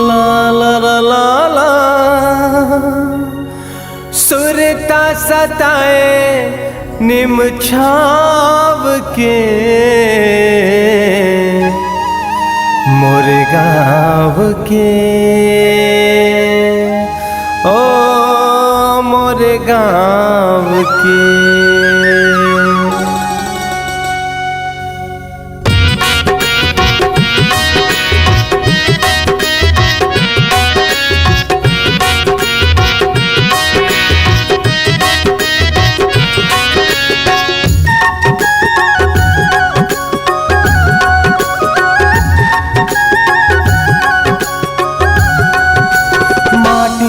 ला ला ला ला ला सुरता सताए निम छाव के मोर गाँव के ओ मोर गाँव के।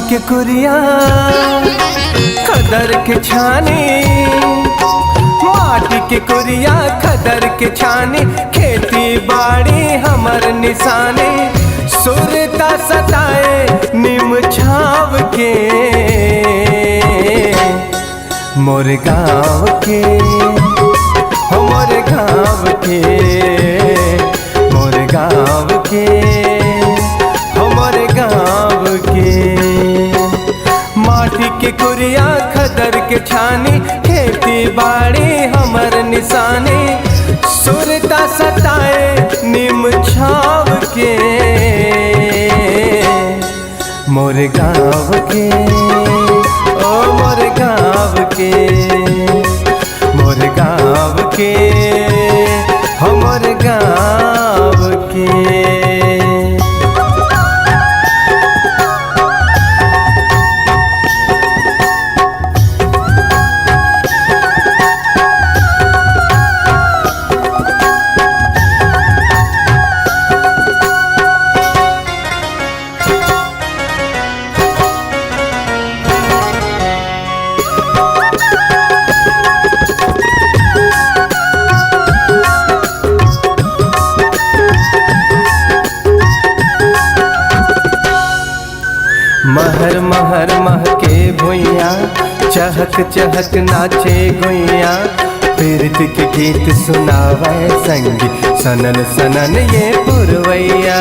के कुरिया खदर के छानी, माटी के कुरिया खदर के छानी, खेती बाड़ी हमर निशानी, सुरता सताए निम छाव के मोर गाँव के, हो मोर गाँव के, मोर गाँव के, हो मोर गाँव के। माटी के कुरिया खदर के छानी, खेती बाड़ी हमर निशानी, सुरता सताए निम छाव के मोर गाँव के, ओ मोर गाँव के, मोर गाँव के, हो मोर गाँव के। महर महर महके भुइया, चहक चहक नाचे गुइया, पीरत के गीत सुनावे संगी, सनन सनन ये पुरवैया।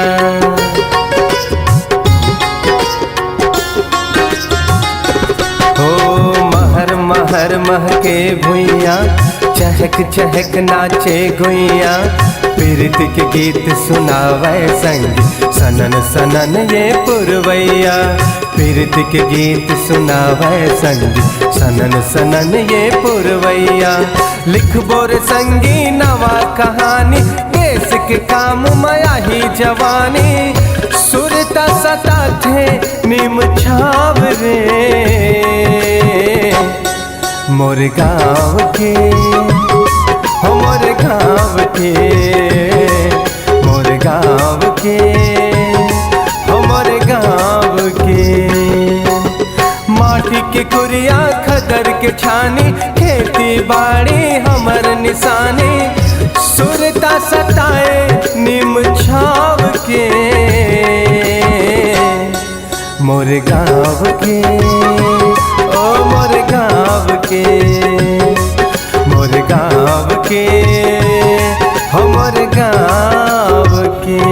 हो महर महर महके भुइया, चहक चहक नाचे गुइया, पीरत के गीत सुनावे संगी, सनन सनन ये पुरवैया, पीरत के गीत सुनावे संगी, सनन सनन ये पुरवैया। लिख बोर संगी नवा कहानी, देश के काम माया ही जवानी, सुरता सता थे निम छाव रे मोर गाँव के, हो मोर गाँव के, मोर गाँव के, हो मोर गाँव के। माटी के कुरिया खदर के छानी, खेती बाड़ी हमर निशानी, सुरता सताए निम छाव के मोर गाँव के, ओ मोर गाँव के, मोर गाँव के, हो मोर गाँव के।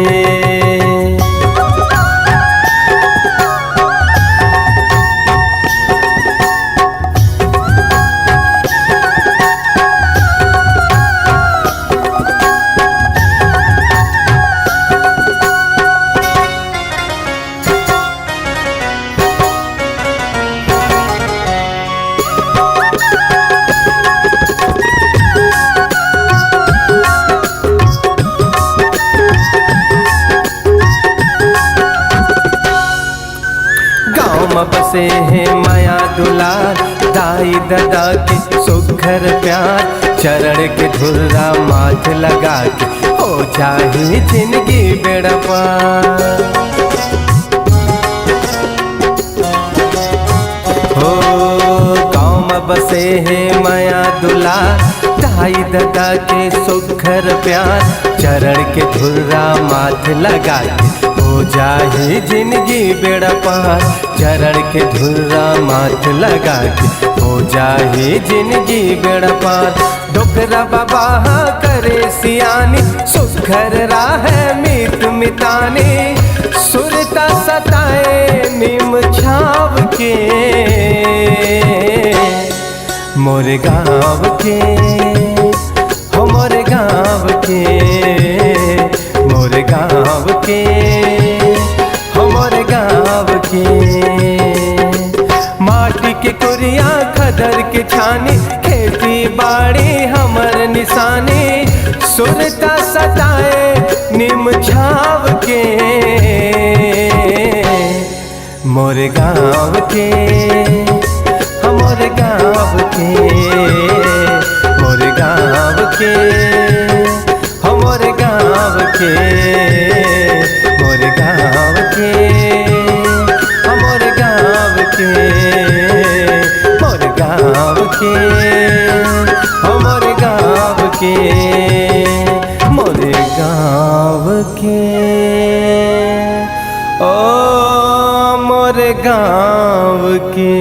बसे हैं माया दुलार, दाई दादा की सुघर प्यार, चरण के धुर्रा माथ लगा के हो जाए जिंदगी बेड़ा पार। हो गाँव में बसे हैं माया दुलार, दाई दादा के सुघर प्यार, चरण के धुर्रा माथ लगा के हो जाए जिंदगी बेड़ा पार, चरण के धुर्रा माथ लगा के हो जाए जिंदगी बेड़ा पार। डोकरा बाबा करे सियानी सुखर राह मीत मितानी सुरता सताए नीम छाव के मोरे गाँव के हो मोरे गाँव के मोरे गाँव के हो मोरे गाँव के माटी के कुरिया खदर के छानी खेती बाड़ी हमर निशानी सुरता सताए निम छाव के मोरे गाँव के हमरे गाँव के मोरे गाँव के हमरे गाँव के मोरे गाँव के हमरे गाँव के मोरे गाँव के हमरे गाँव के मोरे गाँव के ओ मोरे गाँव के।